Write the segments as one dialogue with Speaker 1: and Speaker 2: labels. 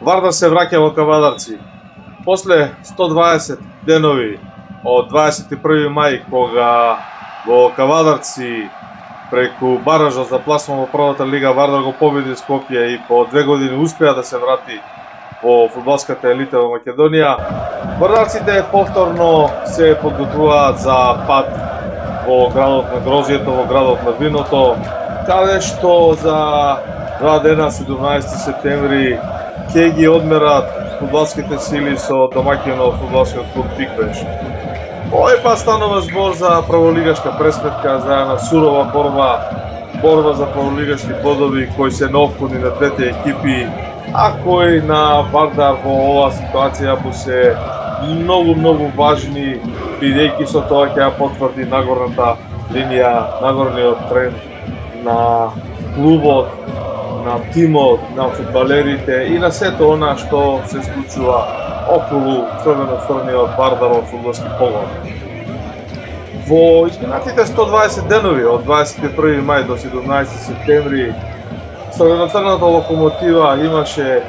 Speaker 1: Вардар се враќа во Кавадарци. После 120 денови од 21. мај, кога во Кавадарци преку баражот за пласман во првата лига Вардар го победи Скопје и по 2 години успеа да се врати во фудбалската елита во Македонија, вардарците повторно се подготвуваат за пат во градот на грозјето, во градот на виното, каде што за 2 дена, 17 септември, ќе ги одмерат фудбалските сили со домаќинот фудбалскиот клуб Тиквеш. Овој пат станува збор за прволигашка пресметка, за една сурова борба за прволигашки бодови кои се неопходни на двете екипи, а кои на Вардар во оваа ситуација му се многу важни, бидејќи со тоа ќе ја потврди нагорната линија, нагорниот тренд на клубот, на тимот, на фудбалерите и на сето она што се случува околу црвено-црниот Вардаров фудбалски погон. Во изминатите 120 денови од 21. мај до 17 септември црвено-црната локомотива имаше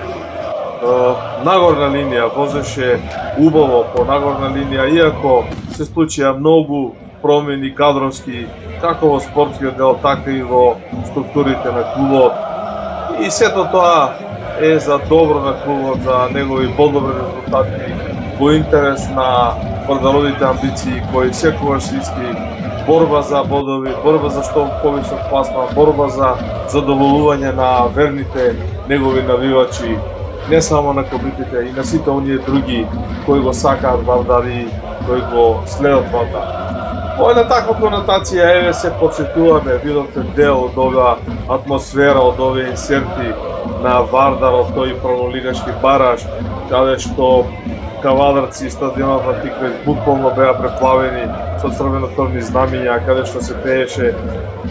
Speaker 1: нагорна линија, возеше убаво по нагорна линија, иако се случија многу промени кадровски, како во спортскиот дел, така и во структурите на клубот. И сето тоа е за добро на клубот, за негови подобри резултати, во интерес на вардаровите амбиции кои секогаш се исти: борба за бодови, борба за што повисок пласман, борба за задоволување на верните негови навивачи, не само на кобитите, и на сите оние други кои го сакаат Вардар и кои го следат Вардар. Во една таква конотација, еве се подсетуваме, видовте дел од оваа атмосфера, од овие инсерти на Вардаров тој прволигашки бараж, каде што Кавадарци и стадионот на Тиквеш буквално беа преплавени со црвено-црни знамиња, каде што се пееше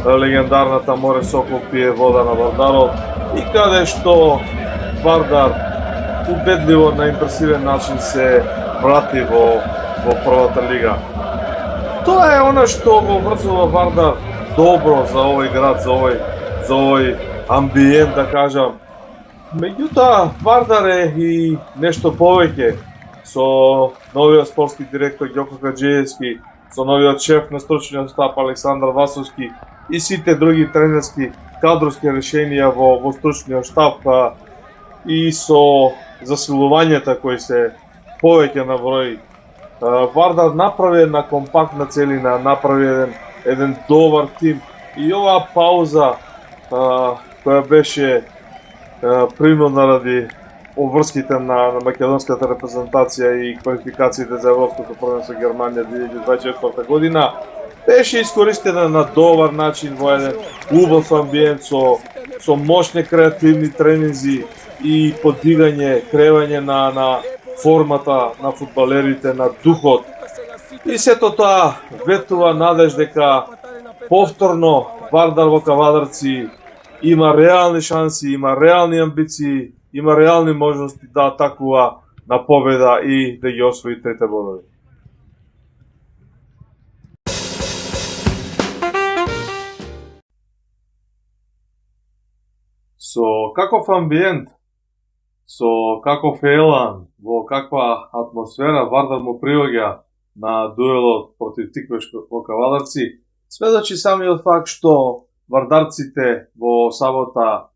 Speaker 1: легендарната "Море Сокол пие вода" на Вардаров и каде што Вардар убедливо на импресивен начин се врати во првата лига. Тоа е она што го врзува Вардар добро за овој град, за овој амбиент, да кажам. Меѓутоа, Вардар е и нешто повеќе. Со новиот спортски директор Ѓоко Хаџиевски, со новиот шеф на стручниот штаб Александар Васовски и сите други тренерски кадровски решенија во стручниот штаб, и со засилувањата кои се повеќе на број, Вардар направи една компактна целина, направи еден добар тим, и оваа пауза која беше принудна ради обврските на македонската репрезентација и квалификациите за Европското првенство Германија 2024 година, беше искористена на добар начин во еден убав амбиент со мощни креативни тренинзи и подигање, кревање на формата на фудбалерите, на духот. И сето тоа ветува надеж дека повторно Вардар во Кавадарци има реални шанси, има реални амбиции, има реални можности да атакува на победа и да ги освои трите бодови. Со каков амбиент, со каков елан, во каква атмосфера Вардар му приоѓа на дуелот против Тиквеш во Кавадарци, сведочи самиот факт што вардарците во сабота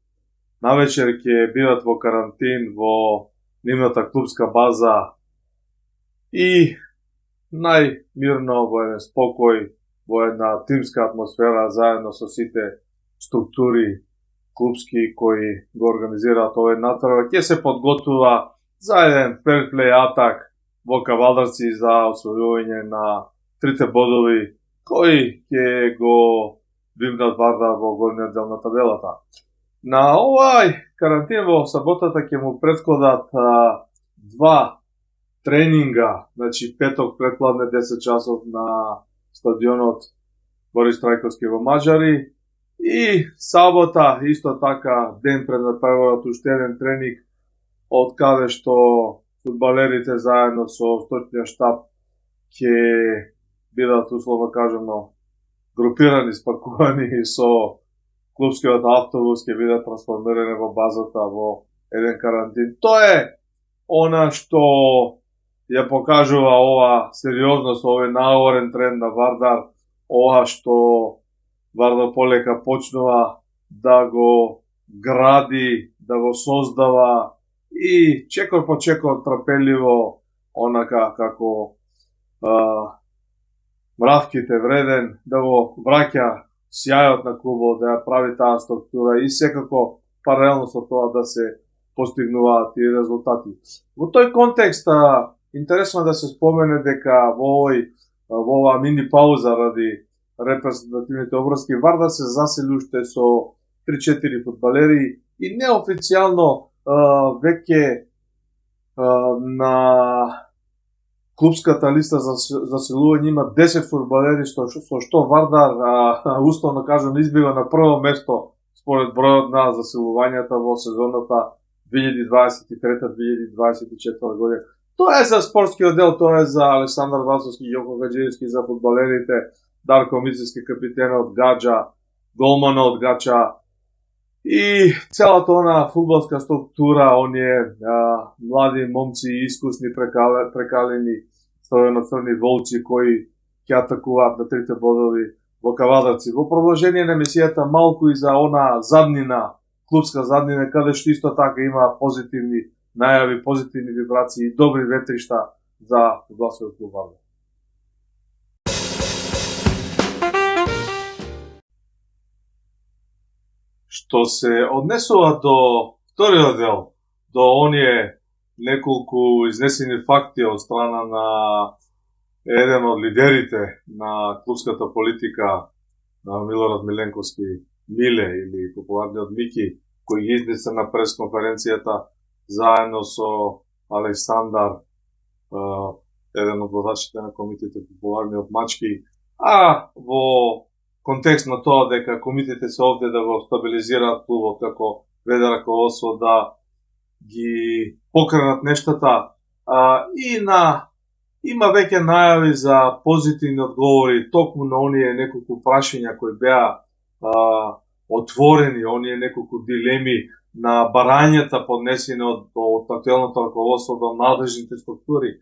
Speaker 1: навечер ќе бидат во карантин во нивната клубска база и најмирно, во еден спокој, во една тимска атмосфера, заедно со сите структури клубски кои го организираат овој натпревар, ќе се подготвува за еден ферплей атак во Кавадарци за освојување на трите бодови кои ќе го вимнат Вардар во горниот дел на табелата. На овај карантин во саботата ќе му претходат 2 тренинга, значи петок предпладне 10 часов на стадионот Борис Трајковски во Маџари и сабота исто така ден пред натпреварот уште еден тренинг, од каде што фудбалерите заедно со стручниот штаб ќе бидат, условно кажано, групирани, спакувани со клубскиот автобус, ќе бидат трансформирани во базата во еден карантин. Тоа е она што ја покажува ова сериозност, овој наорен тренд на Вардар, ова што Вардар полека почнува да го гради, да го создава и чекор по чекор трпеливо, онака како мравките вреден, да го враќа сјајот на клубот, да ја прави таа структура и секако паралелно со тоа да се постигнуваат тие резултати. Во тој контекст, интересно е да се спомене дека во оваа мини пауза ради репрезентативните обврски, Вардар се засели уште со 3-4 фудбалери и неофицијално веќе на клубската листа за заселување има 10 фудбалери, со што Вардар, условно кажам, избива на прво место според бројот на заселувањата во сезоната 2023-2024 година. Тоа е за спортскиот дел, тоа е за Александар Васовски, Јоко Гаджиевски, за фудбалерите, Дарко Мицевски, капитенот, Гаджа, голманот Гача и целата она фудбалска структура, оние млади момци, искусни, прекалени, строено-црни волци кои ќе атакуваат на трите бодови во Кавадарци. Во продолжение на емисијата малку и за она заднина, клубска заднина, каде што исто така има позитивни најави, позитивни вибрации и добри ветришта за фудбалскиот клуб Вардар. Што се однесува до вториот дел, до оние неколку изнесени факти од страна на еден од лидерите на клубската политика, на Милорад Миленковски, Миле или популарниот Мики, кој ги изнесе на пресконференцијата заедно со Александар, еден од водачите на комитете популарниот Мачки, а во контекст на тоа дека комитете се овде да го стабилизираат клубот, како веде раководство да ги покренат нештата, има веќе најави за позитивни одговори токму на оние неколку прашања кои беа отворени, оние неколку дилеми на барањата поднесени од актуелното раководство до надлежните структури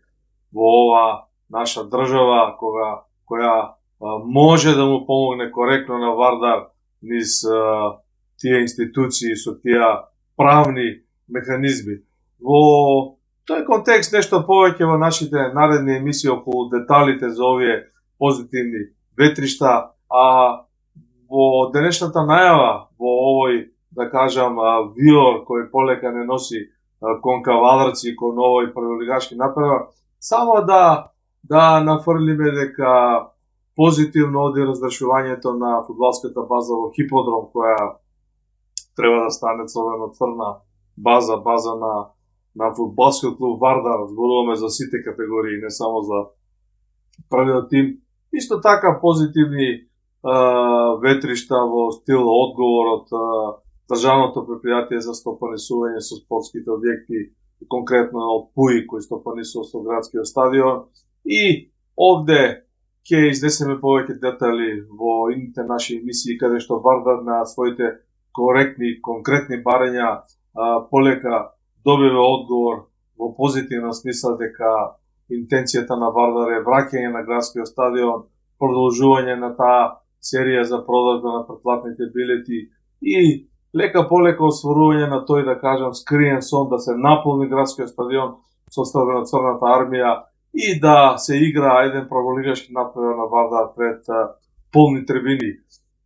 Speaker 1: во ова наша држава, која може да му помогне коректно на Вардар низ тие институции со тие правни механизми. Во тој контекст нешто повеќе во нашите наредни емисии околу деталите за овие позитивни ветришта, а во денешната најава, во овој, да кажам, виор кој полека не носи кон Кавадарци, кон овој прволигашки напревар, само да нафрлиме дека позитивно оди разрешувањето на фудбалската база во Хиподром, која треба да стане црвено-црна база на фудбалскиот клуб Вардар. Зборуваме за сите категории, не само за првиот тим. Исто така позитивни ветришта во стил одговор од државното предпријатие за стопанисување со спортските објекти, конкретно од ПУИ кој стопанисува со градскиот стадион. И овде ќе изнесеме повеќе детали во идните наши емисии, каде што Вардар на своите коректни, конкретни барања полека добива одговор во позитивна смисла дека интенцијата на Вардар е враќање на градскиот стадион, продолжување на таа серија за продажба на претплатните билети и лека полека осварување на тој, да кажам, скриен сон да се наполни градскиот стадион со црната армија и да се игра еден прволигашки натпревар на Вардар пред полни трибини.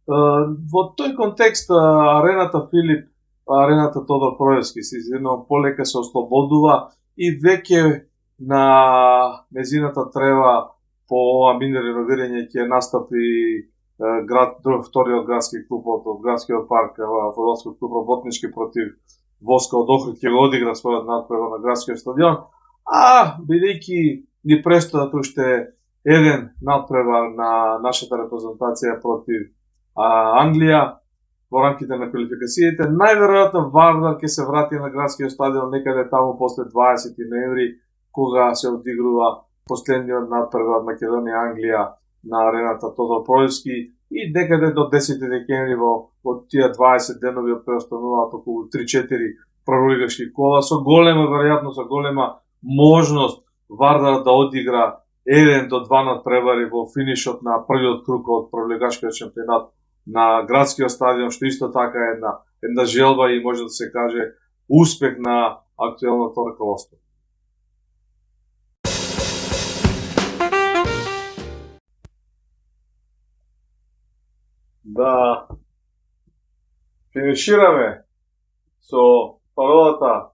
Speaker 1: Во тој контекст арената Филип, арената Тодор Проевски се извинувам, полека се ослободува и веќе на незината трева по ова мини реновирање ќе настапи вториот градски клуб од градскиот парк, фудбалскиот клуб Работнички против Воска од Охрид ќе го одигра својот натпревар на градскиот стадион, а бидејќи ни престојат уште еден натпревар на нашата репрезентација против Англија во рамките на квалификациите, најверојатно Вардар ќе се врати на градскиот стадион некаде таму после 20 ноември, кога се одигрува последниот натпревар Македонија-Англија на арената Тодор Проевски и некаде до 10 декември во тие 20 денови преостануваат околу 3-4 прволигашки кола со голема веројатност, со голема можност Вардар да одигра 1 до 2 надпревари во финишот на првиот круг од прволигашкиот шампионат на градскиот стадион, што исто така е една желба и може да се каже успех на актуелното раководство. Да финишираме со паролата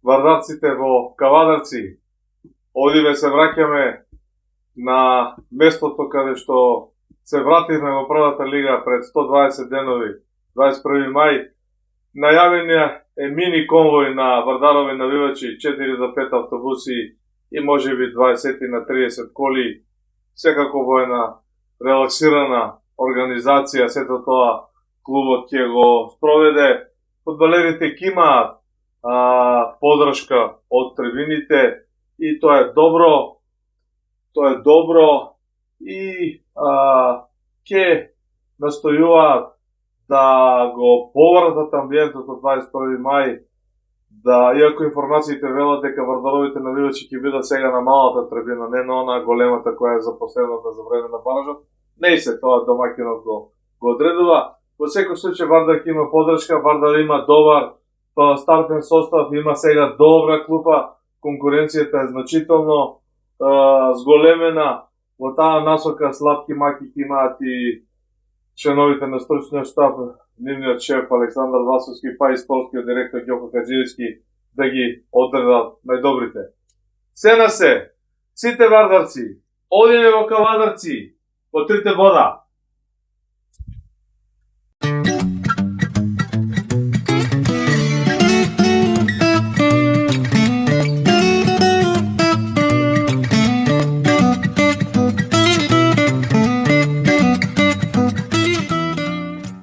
Speaker 1: Вардарците во Кавадарци. Одиве се враќаме на местото каде што се вративме во првата лига пред 120 денови, 21. мај. Најавениот е мини конвој на Вардарови навивачи, 4 до 5 автобуси и можеби 20 на 30 коли, секако во една релаксирана организација, сето тоа клубот ќе го спроведе. Фудбалерите ќе имаат подршка од трибините и тоа е добро. Тоа е добро и ќе настојуваат да го повратат амбиентот од 21. мај, да, иако информациите велат дека Вардаровите навивачи ќе бидат сега на малата трибина, не на она големата која е запоследната за време на баражот, не и се тоа домакинот го одредува. Во секој случај Вардар ќе има подршка, Вардар има добар стартен состав, има сега добра клупа, конкуренцијата е значително зголемена, во таа насока слабки маки ќе имаат и членовите на стручниот штаб, нивниот шеф Александар Васовски, па и спортскиот директор Ѓоко Каџиевски да ги одредат најдобрите. Се на се, сите вардарци, одиме во Кавадарци, по трите вода.